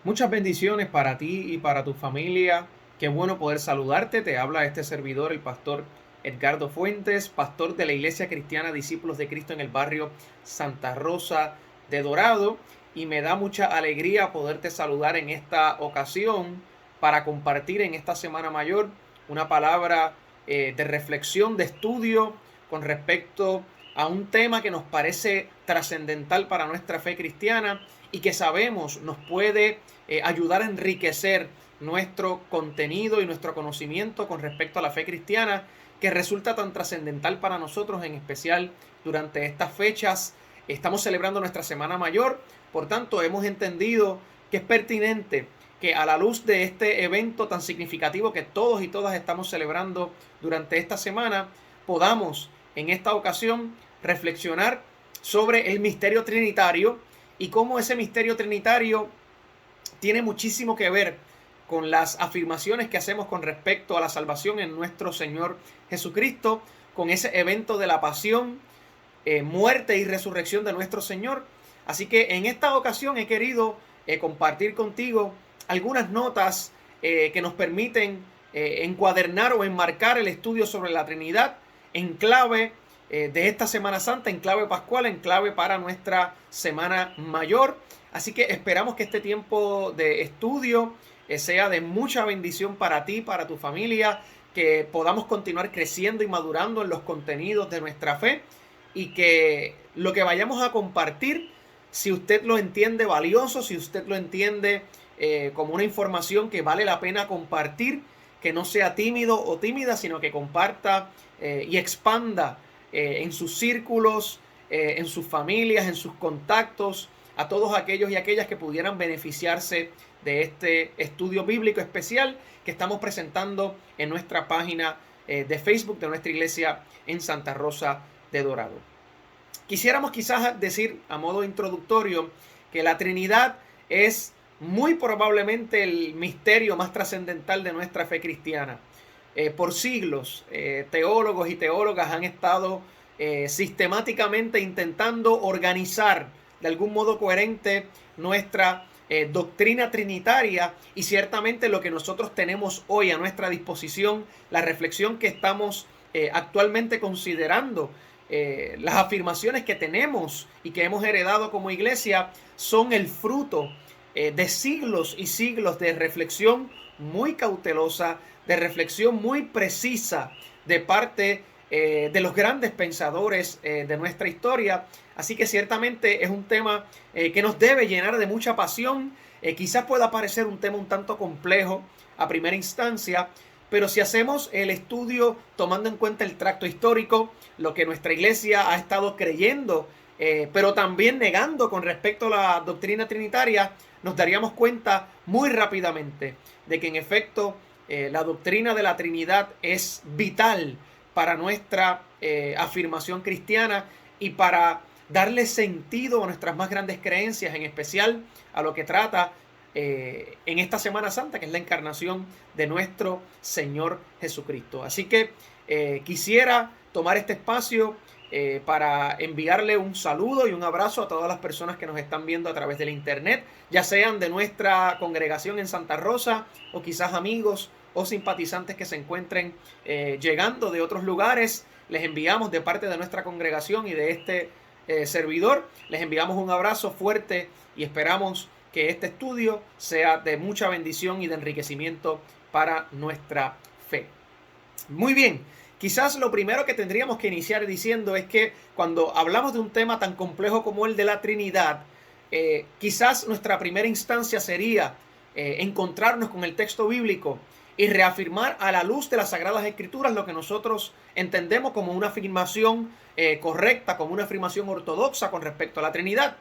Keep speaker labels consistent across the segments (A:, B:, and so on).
A: Muchas bendiciones para ti y para tu familia. Qué bueno poder saludarte. Te habla este servidor, el pastor Edgardo Fuentes, pastor de la Iglesia Cristiana Discípulos de Cristo en el barrio Santa Rosa de Dorado. Y me da mucha alegría poderte saludar en esta ocasión para compartir en esta Semana Mayor una palabra de reflexión, de estudio con respecto a un tema que nos parece trascendental para nuestra fe cristiana y que sabemos nos puede ayudar a enriquecer nuestro contenido y nuestro conocimiento con respecto a la fe cristiana, que resulta tan trascendental para nosotros, en especial durante estas fechas. Estamos celebrando nuestra Semana Mayor, por tanto hemos entendido que es pertinente que, a la luz de este evento tan significativo que todos y todas estamos celebrando durante esta semana, podamos en esta ocasión reflexionar sobre el misterio trinitario y cómo ese misterio trinitario tiene muchísimo que ver con las afirmaciones que hacemos con respecto a la salvación en nuestro Señor Jesucristo, con ese evento de la pasión, muerte y resurrección de nuestro Señor. Así que en esta ocasión he querido compartir contigo algunas notas que nos permiten encuadernar o enmarcar el estudio sobre la Trinidad en clave de esta Semana Santa, en clave pascual, en clave para nuestra Semana Mayor. Así que esperamos que este tiempo de estudio sea de mucha bendición para ti, para tu familia, que podamos continuar creciendo y madurando en los contenidos de nuestra fe y que lo que vayamos a compartir, si usted lo entiende valioso, si usted lo entiende como una información que vale la pena compartir, que no sea tímido o tímida, sino que comparta y expanda en sus círculos, en sus familias, en sus contactos, a todos aquellos y aquellas que pudieran beneficiarse de este estudio bíblico especial que estamos presentando en nuestra página de Facebook de nuestra iglesia en Santa Rosa de Dorado. Quisiéramos quizás decir a modo introductorio que la Trinidad es muy probablemente el misterio más trascendental de nuestra fe cristiana. Por siglos, teólogos y teólogas han estado sistemáticamente intentando organizar de algún modo coherente nuestra doctrina trinitaria, y ciertamente lo que nosotros tenemos hoy a nuestra disposición, la reflexión que estamos actualmente considerando, las afirmaciones que tenemos y que hemos heredado como iglesia, son el fruto de siglos y siglos de reflexión muy cautelosa, de reflexión muy precisa de parte de los grandes pensadores de nuestra historia. Así que ciertamente es un tema que nos debe llenar de mucha pasión. Quizás pueda parecer un tema un tanto complejo a primera instancia, pero si hacemos el estudio tomando en cuenta el tracto histórico, lo que nuestra iglesia ha estado creyendo, pero también negando con respecto a la doctrina trinitaria, nos daríamos cuenta muy rápidamente de que en efecto la doctrina de la Trinidad es vital para nuestra afirmación cristiana y para darle sentido a nuestras más grandes creencias, en especial a lo que trata en esta Semana Santa, que es la encarnación de nuestro Señor Jesucristo. Así que quisiera tomar este espacio para enviarle un saludo y un abrazo a todas las personas que nos están viendo a través del internet, ya sean de nuestra congregación en Santa Rosa o quizás amigos o simpatizantes que se encuentren llegando de otros lugares. Les enviamos de parte de nuestra congregación y de este servidor, les enviamos un abrazo fuerte y esperamos que este estudio sea de mucha bendición y de enriquecimiento para nuestra fe. Muy bien, quizás lo primero que tendríamos que iniciar diciendo es que cuando hablamos de un tema tan complejo como el de la Trinidad, quizás nuestra primera instancia sería encontrarnos con el texto bíblico y reafirmar a la luz de las Sagradas Escrituras lo que nosotros entendemos como una afirmación correcta, como una afirmación ortodoxa con respecto a la Trinidad.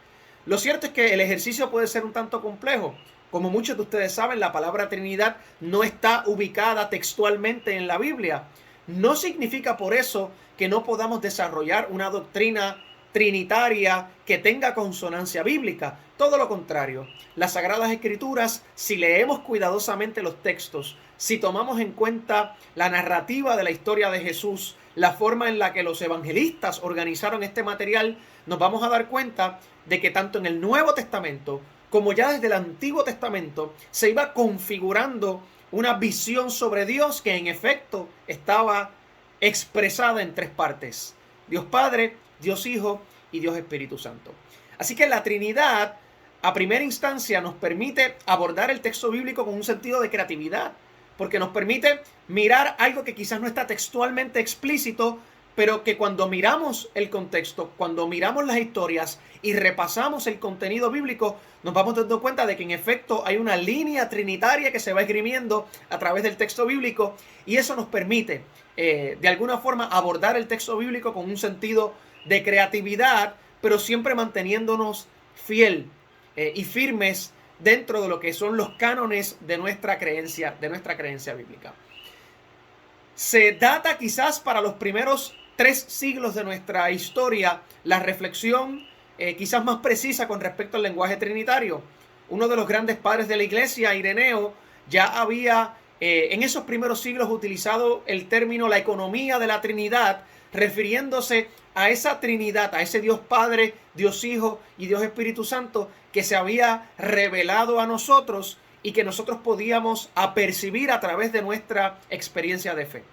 A: Lo cierto es que el ejercicio puede ser un tanto complejo. Como muchos de ustedes saben, la palabra Trinidad no está ubicada textualmente en la Biblia. No significa por eso que no podamos desarrollar una doctrina trinitaria que tenga consonancia bíblica. Todo lo contrario, las Sagradas Escrituras, si leemos cuidadosamente los textos, si tomamos en cuenta la narrativa de la historia de Jesús, la forma en la que los evangelistas organizaron este material, nos vamos a dar cuenta de que tanto en el Nuevo Testamento como ya desde el Antiguo Testamento se iba configurando una visión sobre Dios que en efecto estaba expresada en tres partes: Dios Padre, Dios Hijo y Dios Espíritu Santo. Así que la Trinidad, a primera instancia, nos permite abordar el texto bíblico con un sentido de creatividad, porque nos permite mirar algo que quizás no está textualmente explícito, pero que cuando miramos el contexto, cuando miramos las historias y repasamos el contenido bíblico, nos vamos dando cuenta de que en efecto hay una línea trinitaria que se va esgrimiendo a través del texto bíblico, y eso nos permite de alguna forma abordar el texto bíblico con un sentido de creatividad, pero siempre manteniéndonos fiel y firmes dentro de lo que son los cánones de nuestra creencia bíblica. Se data quizás para los primeros 3 siglos de nuestra historia la reflexión quizás más precisa con respecto al lenguaje trinitario. Uno de los grandes padres de la iglesia, Ireneo, ya había en esos primeros siglos utilizado el término la economía de la Trinidad, refiriéndose a esa Trinidad, a ese Dios Padre, Dios Hijo y Dios Espíritu Santo que se había revelado a nosotros y que nosotros podíamos apercibir a través de nuestra experiencia de fe.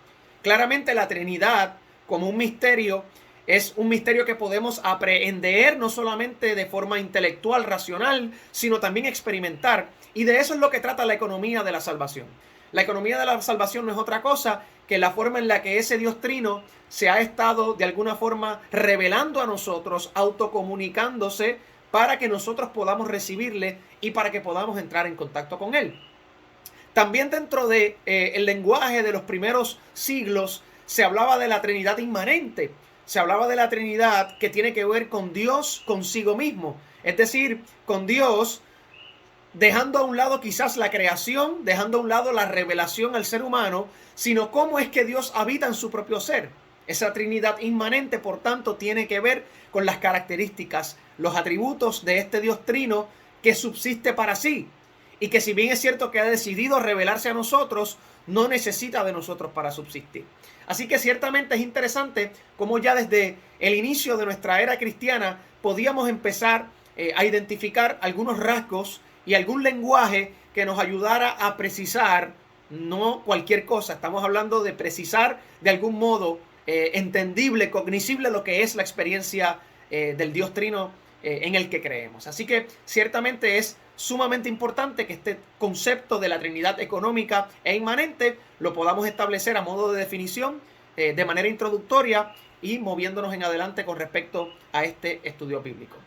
A: Claramente la Trinidad como un misterio es un misterio que podemos aprehender no solamente de forma intelectual, racional, sino también experimentar. Y de eso es lo que trata la economía de la salvación. La economía de la salvación no es otra cosa que la forma en la que ese Dios Trino se ha estado de alguna forma revelando a nosotros, autocomunicándose para que nosotros podamos recibirle y para que podamos entrar en contacto con Él. También dentro de el lenguaje de los primeros siglos se hablaba de la Trinidad inmanente. Se hablaba de la Trinidad que tiene que ver con Dios consigo mismo. Es decir, con Dios dejando a un lado quizás la creación, dejando a un lado la revelación al ser humano, sino cómo es que Dios habita en su propio ser. Esa Trinidad inmanente, por tanto, tiene que ver con las características, los atributos de este Dios Trino que subsiste para sí y que, si bien es cierto que ha decidido revelarse a nosotros, no necesita de nosotros para subsistir. Así que ciertamente es interesante cómo ya desde el inicio de nuestra era cristiana podíamos empezar a identificar algunos rasgos y algún lenguaje que nos ayudara a precisar, no cualquier cosa, estamos hablando de precisar de algún modo entendible, cognoscible lo que es la experiencia del Dios Trino en el que creemos. Así que ciertamente es sumamente importante que este concepto de la Trinidad económica e inmanente lo podamos establecer a modo de definición de manera introductoria y moviéndonos en adelante con respecto a este estudio bíblico.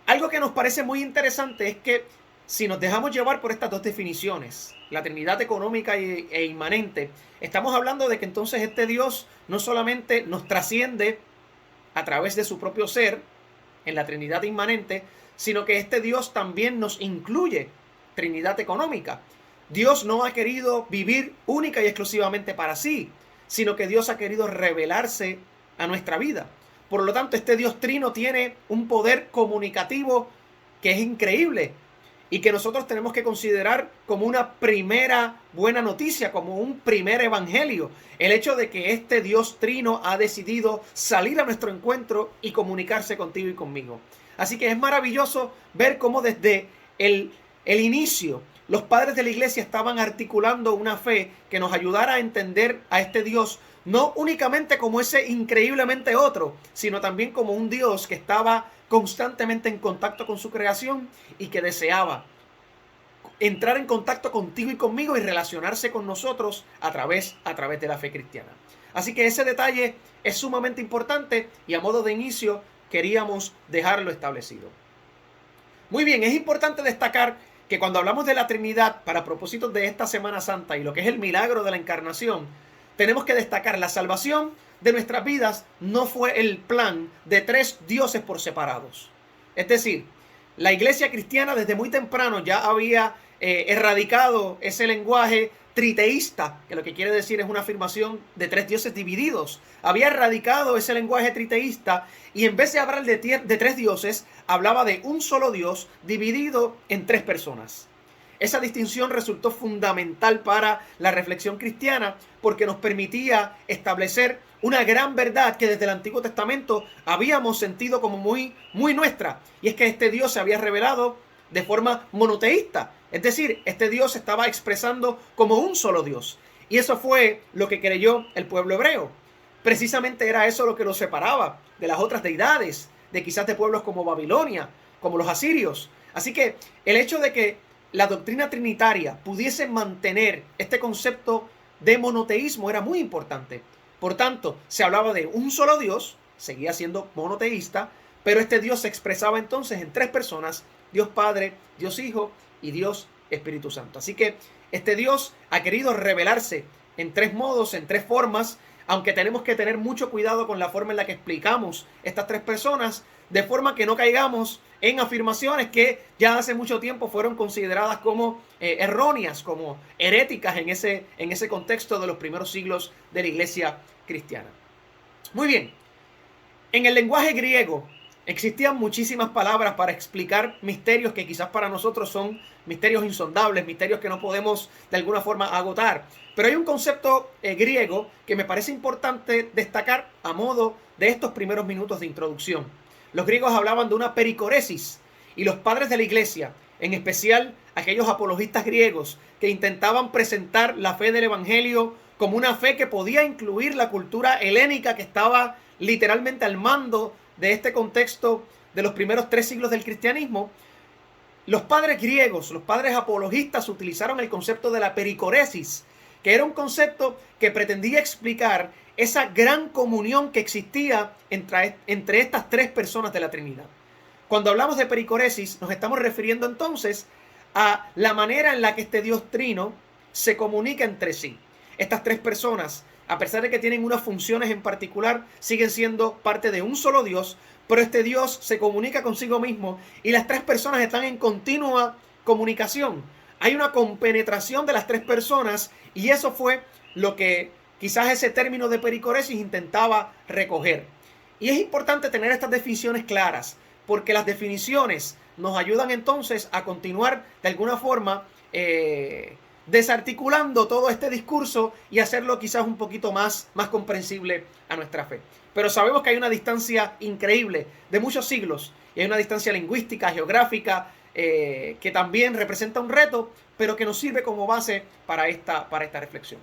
A: Algo que nos parece muy interesante es que si nos dejamos llevar por estas dos definiciones, la Trinidad económica e inmanente, estamos hablando de que entonces este Dios no solamente nos trasciende a través de su propio ser en la Trinidad inmanente, sino que este Dios también nos incluye Trinidad económica. Dios no ha querido vivir única y exclusivamente para sí, sino que Dios ha querido revelarse a nuestra vida. Por lo tanto, este Dios Trino tiene un poder comunicativo que es increíble y que nosotros tenemos que considerar como una primera buena noticia, como un primer evangelio. El hecho de que este Dios Trino ha decidido salir a nuestro encuentro y comunicarse contigo y conmigo. Así que es maravilloso ver cómo desde el inicio los padres de la iglesia estaban articulando una fe que nos ayudara a entender a este Dios no únicamente como ese increíblemente otro, sino también como un Dios que estaba constantemente en contacto con su creación y que deseaba entrar en contacto contigo y conmigo y relacionarse con nosotros a través de la fe cristiana. Así que ese detalle es sumamente importante y a modo de inicio queríamos dejarlo establecido. Muy bien, es importante destacar que cuando hablamos de la Trinidad para propósitos de esta Semana Santa y lo que es el milagro de la encarnación, tenemos que destacar la salvación de nuestras vidas no fue el plan de 3 dioses por separados. Es decir, la iglesia cristiana desde muy temprano ya había erradicado ese lenguaje triteísta, que lo que quiere decir es una afirmación de 3 dioses divididos. Había erradicado ese lenguaje triteísta y en vez de hablar de 3 dioses, hablaba de un solo Dios dividido en 3 personas. Esa distinción resultó fundamental para la reflexión cristiana porque nos permitía establecer una gran verdad que desde el Antiguo Testamento habíamos sentido como muy nuestra. Y es que este Dios se había revelado de forma monoteísta. Es decir, este Dios se estaba expresando como un solo Dios. Y eso fue lo que creyó el pueblo hebreo. Precisamente era eso lo que los separaba de las otras deidades, de quizás de pueblos como Babilonia, como los asirios. Así que el hecho de que la doctrina trinitaria pudiese mantener este concepto de monoteísmo era muy importante. Por tanto, se hablaba de un solo Dios, seguía siendo monoteísta, pero este Dios se expresaba entonces en tres personas: Dios Padre, Dios Hijo y Dios Espíritu Santo. Así que este Dios ha querido revelarse en tres modos, en tres formas, aunque tenemos que tener mucho cuidado con la forma en la que explicamos estas tres personas, de forma que no caigamos en afirmaciones que ya hace mucho tiempo fueron consideradas como erróneas, como heréticas en ese contexto de los primeros siglos de la iglesia cristiana. Muy bien, en el lenguaje griego existían muchísimas palabras para explicar misterios que quizás para nosotros son misterios insondables, misterios que no podemos de alguna forma agotar. Pero hay un concepto griego que me parece importante destacar a modo de estos primeros minutos de introducción. Los griegos hablaban de una pericoresis, y los padres de la iglesia, en especial aquellos apologistas griegos que intentaban presentar la fe del evangelio como una fe que podía incluir la cultura helénica que estaba literalmente al mando de este contexto de los primeros 3 siglos del cristianismo. Los padres griegos, los padres apologistas, utilizaron el concepto de la pericoresis, que era un concepto que pretendía explicar esa gran comunión que existía entre estas tres personas de la Trinidad. Cuando hablamos de pericoresis, nos estamos refiriendo entonces a la manera en la que este Dios trino se comunica entre sí. Estas tres personas, a pesar de que tienen unas funciones en particular, siguen siendo parte de un solo Dios, pero este Dios se comunica consigo mismo y las tres personas están en continua comunicación. Hay una compenetración de las tres personas, y eso fue lo que quizás ese término de pericoresis intentaba recoger. Y es importante tener estas definiciones claras, porque las definiciones nos ayudan entonces a continuar de alguna forma desarticulando todo este discurso y hacerlo quizás un poquito más comprensible a nuestra fe. Pero sabemos que hay una distancia increíble de muchos siglos, y hay una distancia lingüística, geográfica, que también representa un reto, pero que nos sirve como base para esta reflexión.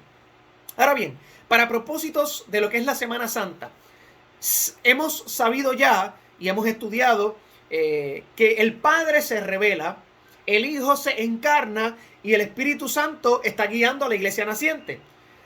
A: Ahora bien, para propósitos de lo que es la Semana Santa, hemos sabido ya y hemos estudiado que el Padre se revela, el Hijo se encarna y el Espíritu Santo está guiando a la iglesia naciente.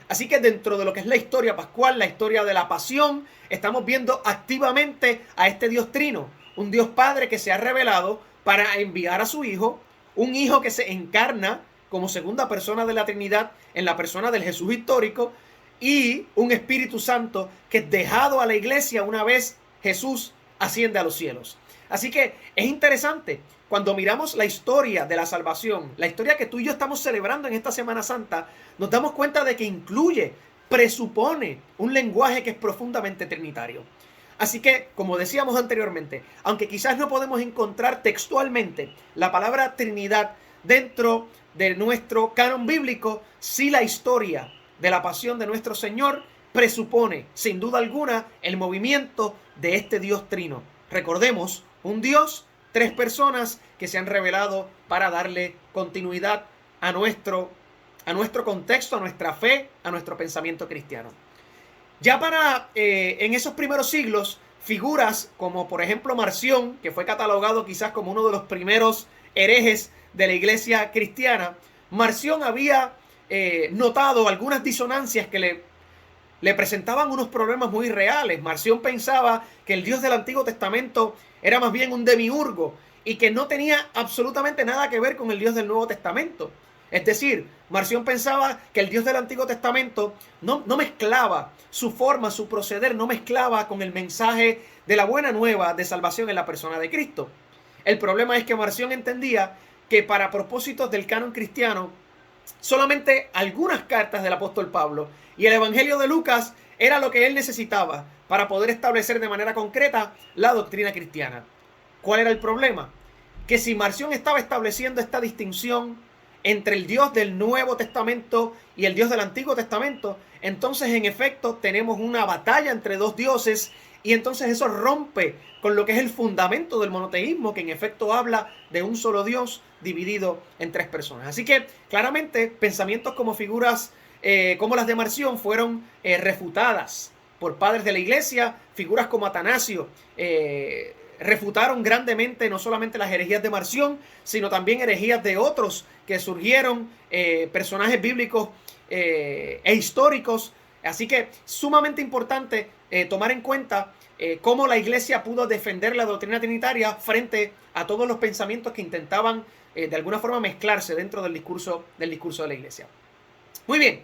A: Así que dentro de lo que es la historia pascual, la historia de la pasión, estamos viendo activamente a este Dios trino, un Dios Padre que se ha revelado para enviar a su Hijo, un Hijo que se encarna como segunda persona de la Trinidad en la persona del Jesús histórico, y un Espíritu Santo que es dejado a la iglesia una vez Jesús asciende a los cielos. Así que es interesante cuando miramos la historia de la salvación, la historia que tú y yo estamos celebrando en esta Semana Santa, nos damos cuenta de que incluye, presupone un lenguaje que es profundamente trinitario. Así que, como decíamos anteriormente, aunque quizás no podemos encontrar textualmente la palabra Trinidad dentro de nuestro canon bíblico, sí la historia de la pasión de nuestro Señor presupone, sin duda alguna, el movimiento de este Dios trino. Recordemos, un Dios, tres personas que se han revelado para darle continuidad a nuestro contexto, a nuestra fe, a nuestro pensamiento cristiano. Ya en esos primeros siglos, figuras como por ejemplo Marción, que fue catalogado quizás como uno de los primeros herejes de la iglesia cristiana, Marción había notado algunas disonancias que le presentaban unos problemas muy reales. Marción pensaba que el Dios del Antiguo Testamento era más bien un demiurgo y que no tenía absolutamente nada que ver con el Dios del Nuevo Testamento. Es decir, Marción pensaba que el Dios del Antiguo Testamento no mezclaba su forma, su proceder, no mezclaba con el mensaje de la buena nueva de salvación en la persona de Cristo. El problema es que Marción entendía que para propósitos del canon cristiano, solamente algunas cartas del apóstol Pablo y el Evangelio de Lucas era lo que él necesitaba para poder establecer de manera concreta la doctrina cristiana. ¿Cuál era el problema? Que si Marción estaba estableciendo esta distinción entre el Dios del Nuevo Testamento y el Dios del Antiguo Testamento, entonces en efecto tenemos una batalla entre dos dioses Y entonces eso rompe con lo que es el fundamento del monoteísmo, que en efecto habla de un solo Dios dividido en tres personas. Así que claramente pensamientos como figuras como las de Marción fueron refutadas por padres de la iglesia. Figuras como Atanasio refutaron grandemente no solamente las herejías de Marción, sino también herejías de otros que surgieron, personajes bíblicos e históricos. Así que sumamente importante tomar en cuenta cómo la iglesia pudo defender la doctrina trinitaria frente a todos los pensamientos que intentaban de alguna forma mezclarse dentro del discurso de la iglesia. Muy bien,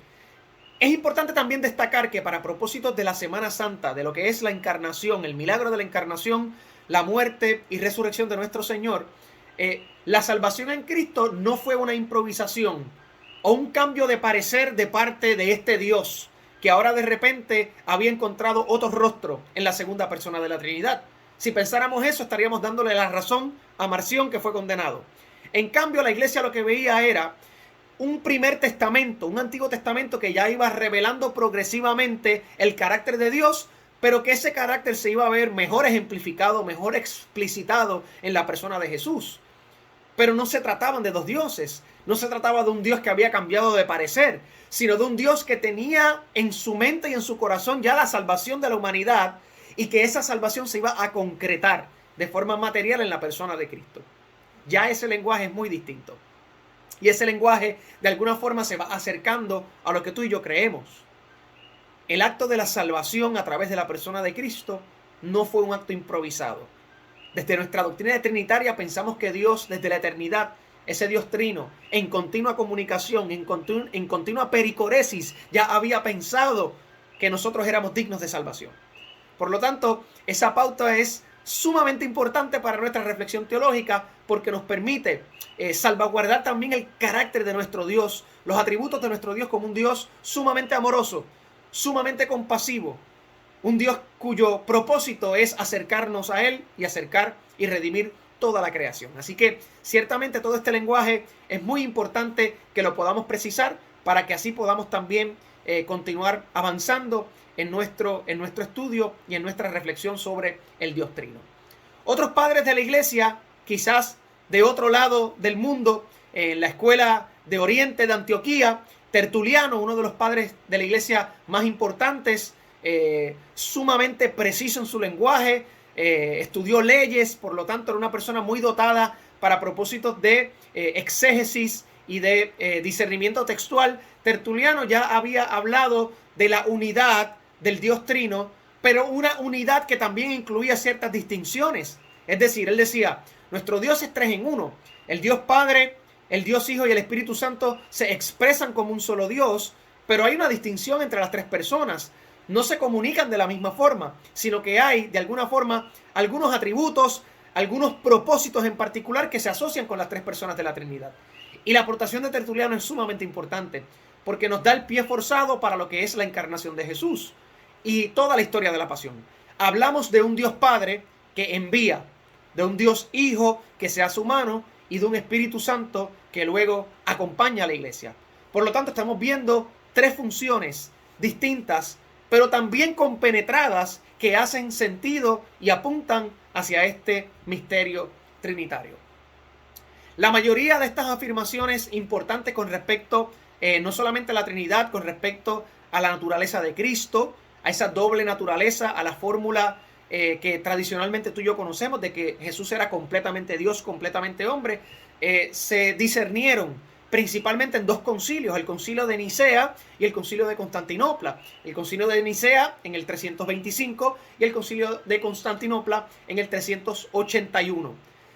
A: es importante también destacar que para propósitos de la Semana Santa, de lo que es la encarnación, el milagro de la encarnación, la muerte y resurrección de nuestro Señor, la salvación en Cristo no fue una improvisación o un cambio de parecer de parte de este Dios que ahora de repente había encontrado otro rostro en la segunda persona de la Trinidad. Si pensáramos eso, estaríamos dándole la razón a Marción, que fue condenado. En cambio, la iglesia lo que veía era un primer testamento, un antiguo testamento que ya iba revelando progresivamente el carácter de Dios, pero que ese carácter se iba a ver mejor ejemplificado, mejor explicitado en la persona de Jesús. Pero no se trataban de dos dioses, no se trataba de un Dios que había cambiado de parecer, sino de un Dios que tenía en su mente y en su corazón ya la salvación de la humanidad, y que esa salvación se iba a concretar de forma material en la persona de Cristo. Ya ese lenguaje es muy distinto. Y ese lenguaje de alguna forma se va acercando a lo que tú y yo creemos. El acto de la salvación a través de la persona de Cristo no fue un acto improvisado. Desde nuestra doctrina trinitaria pensamos que Dios desde la eternidad, ese Dios trino, en continua comunicación, en continua pericoresis, ya había pensado que nosotros éramos dignos de salvación. Por lo tanto, esa pauta es sumamente importante para nuestra reflexión teológica, porque nos permite salvaguardar también el carácter de nuestro Dios, los atributos de nuestro Dios como un Dios sumamente amoroso, sumamente compasivo, un Dios cuyo propósito es acercarnos a Él y acercar y redimir toda la creación. Así que ciertamente todo este lenguaje es muy importante que lo podamos precisar para que así podamos también continuar avanzando en nuestro estudio y en nuestra reflexión sobre el Dios Trino. Otros padres de la iglesia, quizás de otro lado del mundo, en la escuela de Oriente de Antioquía, Tertuliano, uno de los padres de la iglesia más importantes, sumamente preciso en su lenguaje, estudió leyes, por lo tanto era una persona muy dotada para propósitos de exégesis y de discernimiento textual. Tertuliano ya había hablado de la unidad del Dios Trino, pero una unidad que también incluía ciertas distinciones. Es decir, él decía, nuestro Dios es tres en uno. El Dios Padre, el Dios Hijo y el Espíritu Santo se expresan como un solo Dios, pero hay una distinción entre las tres personas. No se comunican de la misma forma, sino que hay, de alguna forma, algunos atributos, algunos propósitos en particular que se asocian con las tres personas de la Trinidad. Y la aportación de Tertuliano es sumamente importante, porque nos da el pie forzado para lo que es la encarnación de Jesús y toda la historia de la pasión. Hablamos de un Dios Padre que envía, de un Dios Hijo que se hace humano y de un Espíritu Santo que luego acompaña a la iglesia. Por lo tanto, estamos viendo tres funciones distintas, pero también compenetradas, que hacen sentido y apuntan hacia este misterio trinitario. La mayoría de estas afirmaciones importantes con respecto no solamente a la Trinidad, con respecto a la naturaleza de Cristo, a esa doble naturaleza, a la fórmula que tradicionalmente tú y yo conocemos de que Jesús era completamente Dios, completamente hombre, se discernieron principalmente en dos concilios, el concilio de Nicea y el concilio de Constantinopla. El concilio de Nicea en el 325 y el concilio de Constantinopla en el 381.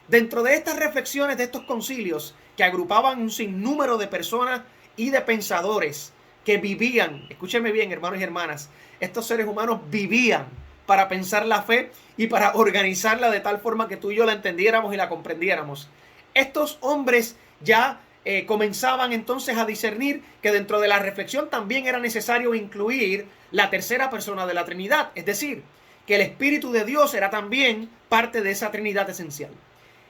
A: Dentro de estas reflexiones de estos concilios, que agrupaban un sinnúmero de personas y de pensadores que vivían, escúchenme bien, hermanos y hermanas, estos seres humanos vivían para pensar la fe y para organizarla de tal forma que tú y yo la entendiéramos y la comprendiéramos. Estos hombres ya comenzaban entonces a discernir que dentro de la reflexión también era necesario incluir la tercera persona de la Trinidad, es decir, que el Espíritu de Dios era también parte de esa Trinidad esencial.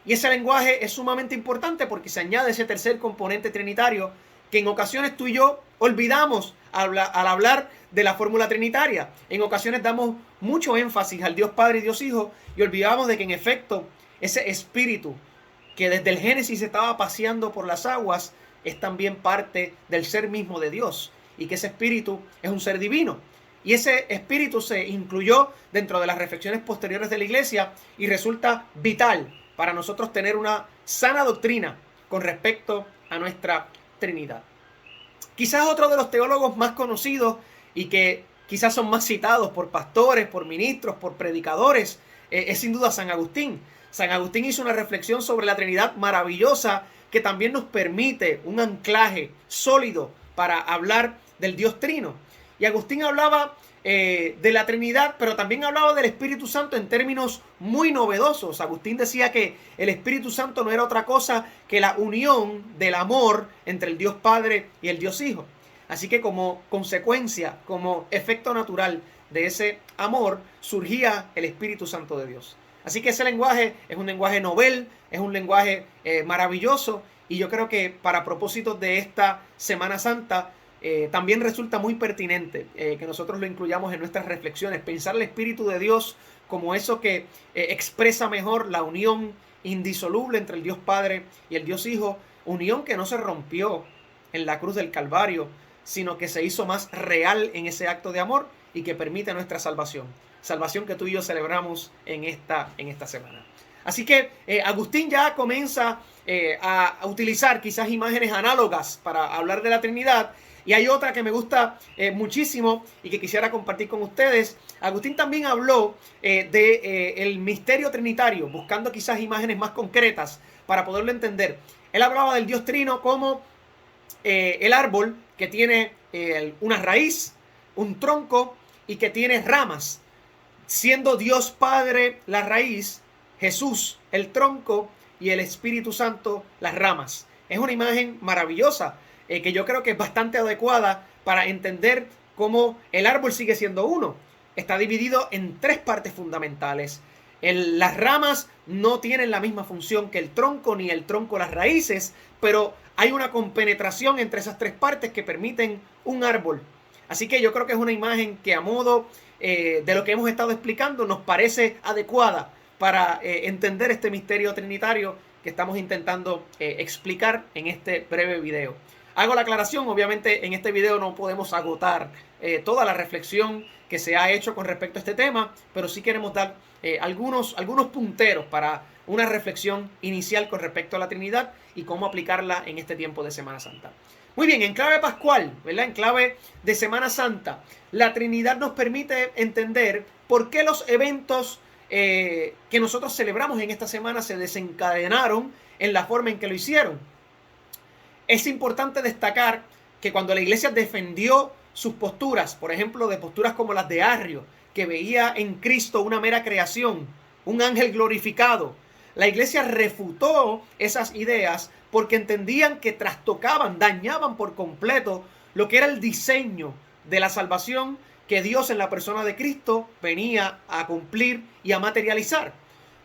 A: Y ese lenguaje es sumamente importante porque se añade ese tercer componente trinitario que en ocasiones tú y yo olvidamos al hablar de la fórmula trinitaria. En ocasiones damos mucho énfasis al Dios Padre y Dios Hijo y olvidamos de que en efecto ese espíritu que desde el Génesis estaba paseando por las aguas es también parte del ser mismo de Dios y que ese espíritu es un ser divino. Y ese espíritu se incluyó dentro de las reflexiones posteriores de la iglesia y resulta vital para nosotros tener una sana doctrina con respecto a nuestra Trinidad. Quizás otro de los teólogos más conocidos y que quizás son más citados por pastores, por ministros, por predicadores, es sin duda San Agustín. San Agustín hizo una reflexión sobre la Trinidad maravillosa que también nos permite un anclaje sólido para hablar del Dios Trino. Y Agustín hablaba de la Trinidad, pero también hablaba del Espíritu Santo en términos muy novedosos. Agustín decía que el Espíritu Santo no era otra cosa que la unión del amor entre el Dios Padre y el Dios Hijo. Así que como consecuencia, como efecto natural de ese amor, surgía el Espíritu Santo de Dios. Así que ese lenguaje es un lenguaje novel, es un lenguaje maravilloso, y yo creo que para propósitos de esta Semana Santa también resulta muy pertinente que nosotros lo incluyamos en nuestras reflexiones, pensar el Espíritu de Dios como eso que expresa mejor la unión indisoluble entre el Dios Padre y el Dios Hijo, unión que no se rompió en la cruz del Calvario, sino que se hizo más real en ese acto de amor y que permite nuestra salvación. Salvación que tú y yo celebramos en esta semana. Así que Agustín ya comienza a utilizar quizás imágenes análogas para hablar de la Trinidad. Y hay otra que me gusta muchísimo y que quisiera compartir con ustedes. Agustín también habló del misterio trinitario, buscando quizás imágenes más concretas para poderlo entender. Él hablaba del Dios Trino como el árbol que tiene una raíz, un tronco y que tiene ramas. Siendo Dios Padre la raíz, Jesús el tronco y el Espíritu Santo las ramas. Es una imagen maravillosa que yo creo que es bastante adecuada para entender cómo el árbol sigue siendo uno. Está dividido en tres partes fundamentales. Las ramas no tienen la misma función que el tronco, ni el tronco las raíces, pero hay una compenetración entre esas tres partes que permiten un árbol. Así que yo creo que es una imagen que a modo de lo que hemos estado explicando nos parece adecuada para entender este misterio trinitario que estamos intentando explicar en este breve video. Hago la aclaración, obviamente en este video no podemos agotar toda la reflexión que se ha hecho con respecto a este tema, pero sí queremos dar algunos punteros para una reflexión inicial con respecto a la Trinidad y cómo aplicarla en este tiempo de Semana Santa. Muy bien, en clave pascual, ¿verdad? En clave de Semana Santa, la Trinidad nos permite entender por qué los eventos que nosotros celebramos en esta semana se desencadenaron en la forma en que lo hicieron. Es importante destacar que cuando la iglesia defendió sus posturas, por ejemplo, de posturas como las de Arrio, que veía en Cristo una mera creación, un ángel glorificado, la iglesia refutó esas ideas porque entendían que trastocaban, dañaban por completo lo que era el diseño de la salvación que Dios en la persona de Cristo venía a cumplir y a materializar.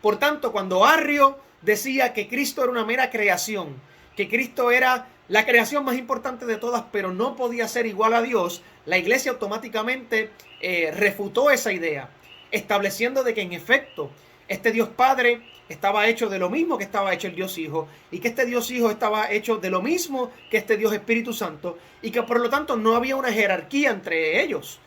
A: Por tanto, cuando Arrio decía que Cristo era una mera creación, que Cristo era la creación más importante de todas, pero no podía ser igual a Dios, la iglesia automáticamente refutó esa idea, estableciendo de que en efecto este Dios Padre estaba hecho de lo mismo que estaba hecho el Dios Hijo, y que este Dios Hijo estaba hecho de lo mismo que este Dios Espíritu Santo, y que por lo tanto no había una jerarquía entre ellos.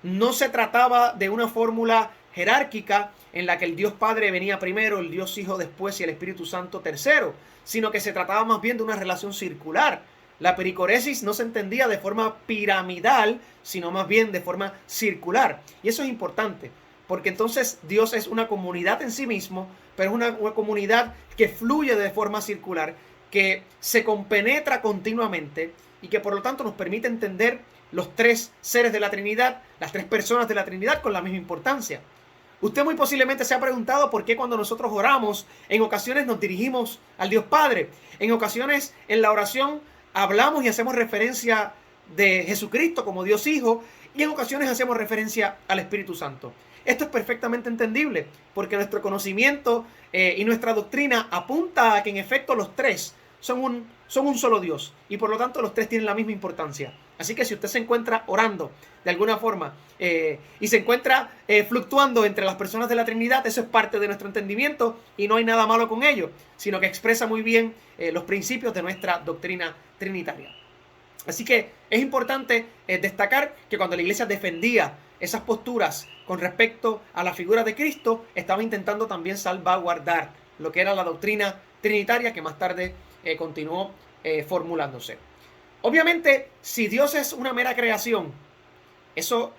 A: No se trataba de una fórmula jerárquica en la que el Dios Padre venía primero, el Dios Hijo después y el Espíritu Santo tercero, sino que se trataba más bien de una relación circular. La pericoresis no se entendía de forma piramidal, sino más bien de forma circular. Y eso es importante, porque entonces Dios es una comunidad en sí mismo, pero es una comunidad que fluye de forma circular, que se compenetra continuamente y que por lo tanto nos permite entender los tres seres de la Trinidad, las tres personas de la Trinidad con la misma importancia. Usted muy posiblemente se ha preguntado por qué cuando nosotros oramos, en ocasiones nos dirigimos al Dios Padre, en ocasiones en la oración hablamos y hacemos referencia de Jesucristo como Dios Hijo, y en ocasiones hacemos referencia al Espíritu Santo. Esto es perfectamente entendible, porque nuestro conocimiento y nuestra doctrina apunta a que en efecto los tres son un solo Dios. Y por lo tanto los tres tienen la misma importancia. Así que si usted se encuentra orando de alguna forma y se encuentra fluctuando entre las personas de la Trinidad, eso es parte de nuestro entendimiento y no hay nada malo con ello, sino que expresa muy bien los principios de nuestra doctrina trinitaria. Así que es importante destacar que cuando la iglesia defendía esas posturas con respecto a la figura de Cristo, estaba intentando también salvaguardar lo que era la doctrina trinitaria que más tarde continuó formulándose. Obviamente, si Dios es una mera creación, eso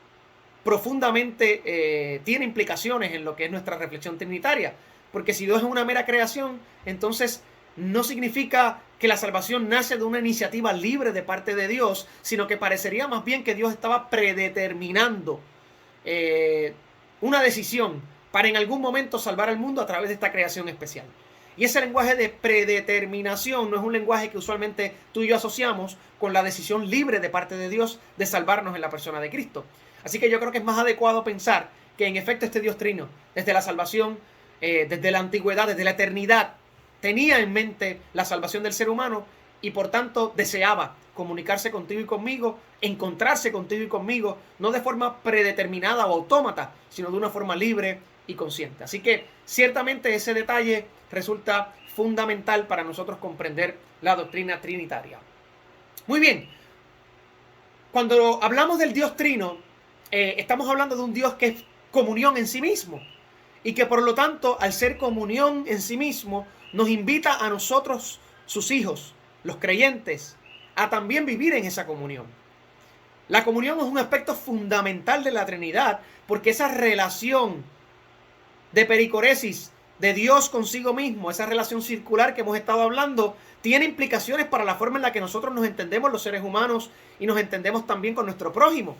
A: profundamente tiene implicaciones en lo que es nuestra reflexión trinitaria. Porque si Dios es una mera creación, entonces no significa que la salvación nace de una iniciativa libre de parte de Dios, sino que parecería más bien que Dios estaba predeterminando una decisión para en algún momento salvar al mundo a través de esta creación especial. Y ese lenguaje de predeterminación no es un lenguaje que usualmente tú y yo asociamos con la decisión libre de parte de Dios de salvarnos en la persona de Cristo. Así que yo creo que es más adecuado pensar que en efecto este Dios trino, desde la salvación, desde la antigüedad, desde la eternidad, tenía en mente la salvación del ser humano y por tanto deseaba comunicarse contigo y conmigo, encontrarse contigo y conmigo, no de forma predeterminada o autómata, sino de una forma libre y consciente. Así que ciertamente ese detalle resulta fundamental para nosotros comprender la doctrina trinitaria. Muy bien, cuando hablamos del Dios trino, estamos hablando de un Dios que es comunión en sí mismo y que por lo tanto, al ser comunión en sí mismo, nos invita a nosotros, sus hijos, los creyentes, a también vivir en esa comunión. La comunión es un aspecto fundamental de la Trinidad porque esa relación de pericoresis de Dios consigo mismo, esa relación circular que hemos estado hablando, tiene implicaciones para la forma en la que nosotros nos entendemos los seres humanos y nos entendemos también con nuestro prójimo.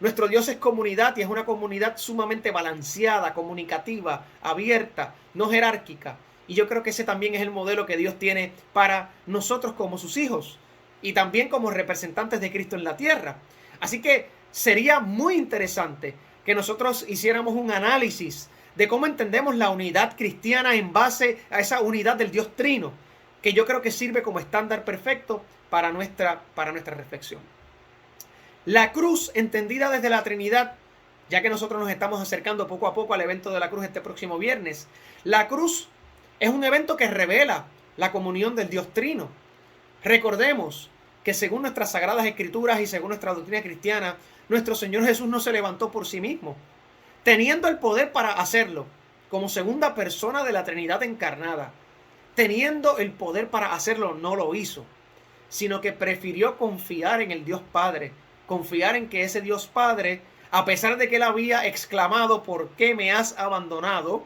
A: Nuestro Dios es comunidad y es una comunidad sumamente balanceada, comunicativa, abierta, no jerárquica. Y yo creo que ese también es el modelo que Dios tiene para nosotros como sus hijos y también como representantes de Cristo en la tierra. Así que sería muy interesante que nosotros hiciéramos un análisis de cómo entendemos la unidad cristiana en base a esa unidad del Dios trino, que yo creo que sirve como estándar perfecto para nuestra reflexión. La cruz, entendida desde la Trinidad, ya que nosotros nos estamos acercando poco a poco al evento de la cruz este próximo viernes, la cruz es un evento que revela la comunión del Dios trino. Recordemos que según nuestras sagradas escrituras y según nuestra doctrina cristiana, nuestro Señor Jesús no se levantó por sí mismo, teniendo el poder para hacerlo, como segunda persona de la Trinidad encarnada, teniendo el poder para hacerlo, no lo hizo, sino que prefirió confiar en el Dios Padre, confiar en que ese Dios Padre, a pesar de que él había exclamado, ¿por qué me has abandonado?,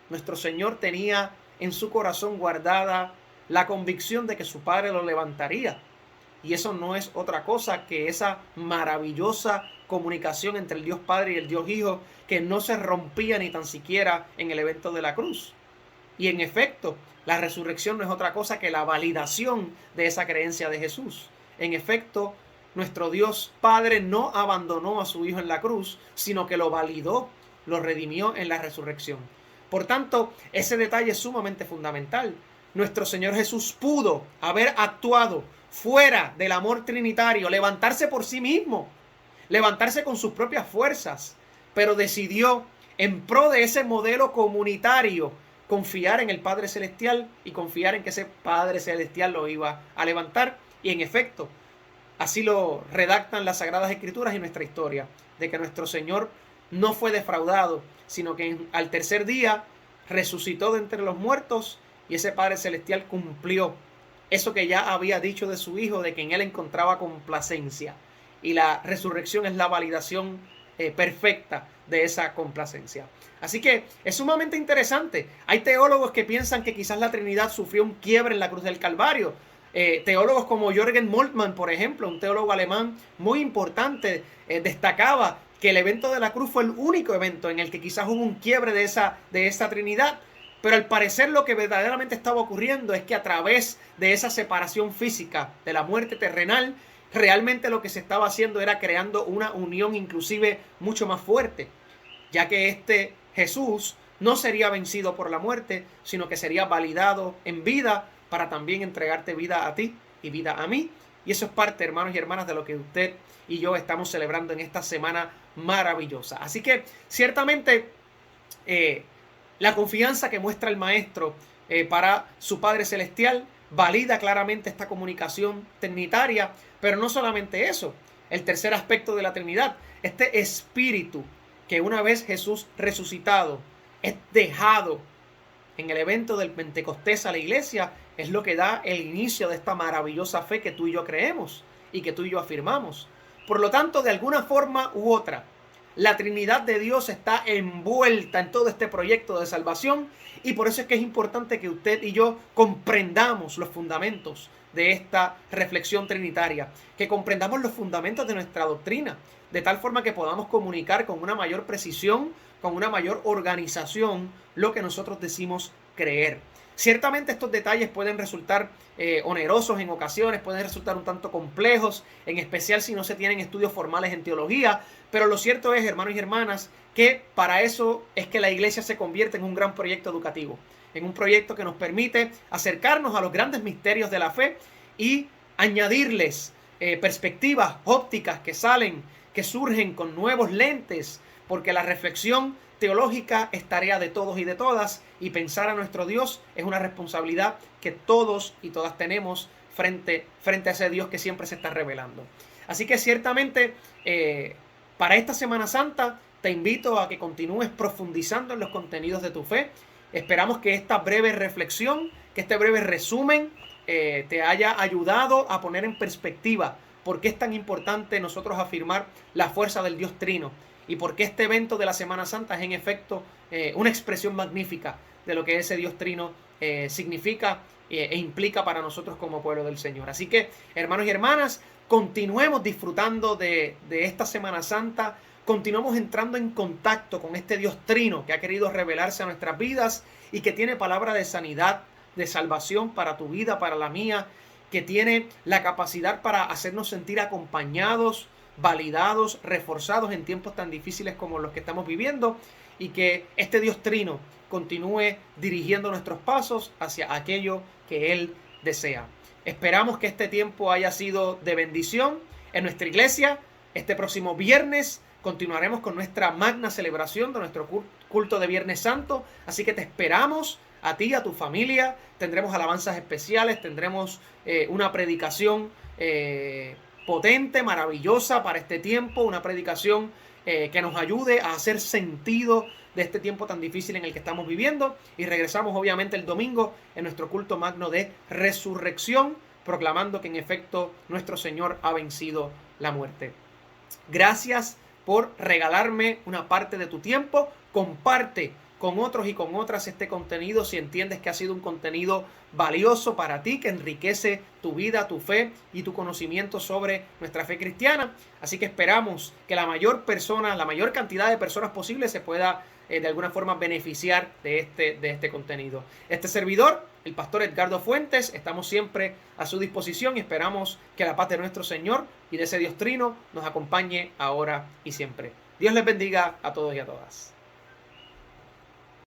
A: nuestro Señor tenía en su corazón guardada la convicción de que su Padre lo levantaría. Y eso no es otra cosa que esa maravillosa comunicación entre el Dios Padre y el Dios Hijo que no se rompía ni tan siquiera en el evento de la cruz. Y en efecto, la resurrección no es otra cosa que la validación de esa creencia de Jesús. En efecto, nuestro Dios Padre no abandonó a su Hijo en la cruz, sino que lo validó, lo redimió en la resurrección. Por tanto, ese detalle es sumamente fundamental. Nuestro Señor Jesús pudo haber actuado fuera del amor trinitario, levantarse por sí mismo, levantarse con sus propias fuerzas, pero decidió, en pro de ese modelo comunitario, confiar en el Padre Celestial y confiar en que ese Padre Celestial lo iba a levantar. Y en efecto, así lo redactan las Sagradas Escrituras y nuestra historia, de que nuestro Señor no fue defraudado, sino que al tercer día resucitó de entre los muertos y ese Padre Celestial cumplió eso que ya había dicho de su Hijo, de que en él encontraba complacencia. Y la resurrección es la validación perfecta de esa complacencia. Así que es sumamente interesante. Hay teólogos que piensan que quizás la Trinidad sufrió un quiebre en la cruz del Calvario. Teólogos como Jürgen Moltmann, por ejemplo, un teólogo alemán muy importante, destacaba que el evento de la cruz fue el único evento en el que quizás hubo un quiebre de esa Trinidad. Pero al parecer lo que verdaderamente estaba ocurriendo es que a través de esa separación física de la muerte terrenal, realmente lo que se estaba haciendo era creando una unión inclusive mucho más fuerte, ya que Jesús no sería vencido por la muerte, sino que sería validado en vida para también entregarte vida a ti y vida a mí. Y eso es parte, hermanos y hermanas, de lo que usted y yo estamos celebrando en esta semana maravillosa. Así que ciertamente la confianza que muestra el Maestro para su Padre Celestial valida claramente esta comunicación trinitaria, pero no solamente eso. El tercer aspecto de la Trinidad, este espíritu que una vez Jesús resucitado es dejado en el evento del Pentecostés a la iglesia, es lo que da el inicio de esta maravillosa fe que tú y yo creemos y que tú y yo afirmamos. Por lo tanto, de alguna forma u otra, la Trinidad de Dios está envuelta en todo este proyecto de salvación, y por eso es que es importante que usted y yo comprendamos los fundamentos de esta reflexión trinitaria, que comprendamos los fundamentos de nuestra doctrina, de tal forma que podamos comunicar con una mayor precisión, con una mayor organización, lo que nosotros decimos creer. Ciertamente estos detalles pueden resultar onerosos en ocasiones, pueden resultar un tanto complejos, en especial si no se tienen estudios formales en teología, pero lo cierto es, hermanos y hermanas, que para eso es que la iglesia se convierte en un gran proyecto educativo, en un proyecto que nos permite acercarnos a los grandes misterios de la fe y añadirles perspectivas ópticas que salen, que surgen con nuevos lentes, porque la reflexión teológica es tarea de todos y de todas, y pensar a nuestro Dios es una responsabilidad que todos y todas tenemos frente a ese Dios que siempre se está revelando. Así que ciertamente para esta Semana Santa te invito a que continúes profundizando en los contenidos de tu fe. Esperamos que esta breve reflexión, que este breve resumen te haya ayudado a poner en perspectiva por qué es tan importante nosotros afirmar la fuerza del Dios Trino y por qué este evento de la Semana Santa es en efecto una expresión magnífica de lo que ese Dios Trino significa e implica para nosotros como pueblo del Señor. Así que, hermanos y hermanas, continuemos disfrutando de esta Semana Santa, continuemos entrando en contacto con este Dios Trino que ha querido revelarse a nuestras vidas y que tiene palabra de sanidad, de salvación para tu vida, para la mía, que tiene la capacidad para hacernos sentir acompañados, validados, reforzados en tiempos tan difíciles como los que estamos viviendo, y que este Dios Trino continúe dirigiendo nuestros pasos hacia aquello que Él desea. Esperamos que este tiempo haya sido de bendición en nuestra iglesia. Este próximo viernes continuaremos con nuestra magna celebración de nuestro culto de Viernes Santo, así que te esperamos a ti, a tu familia. Tendremos alabanzas especiales, tendremos una predicación potente, maravillosa para este tiempo, una predicación que nos ayude a hacer sentido de este tiempo tan difícil en el que estamos viviendo, y regresamos obviamente el domingo en nuestro culto magno de resurrección, proclamando que en efecto nuestro Señor ha vencido la muerte. Gracias por regalarme una parte de tu tiempo. Comparte con otros y con otras este contenido si entiendes que ha sido un contenido valioso para ti, que enriquece tu vida, tu fe y tu conocimiento sobre nuestra fe cristiana. Así que esperamos que la mayor cantidad de personas posible se pueda de alguna forma beneficiar de este contenido. Este servidor, el pastor Edgardo Fuentes, estamos siempre a su disposición y esperamos que la paz de nuestro Señor y de ese Dios Trino nos acompañe ahora y siempre. Dios les bendiga a todos y a todas.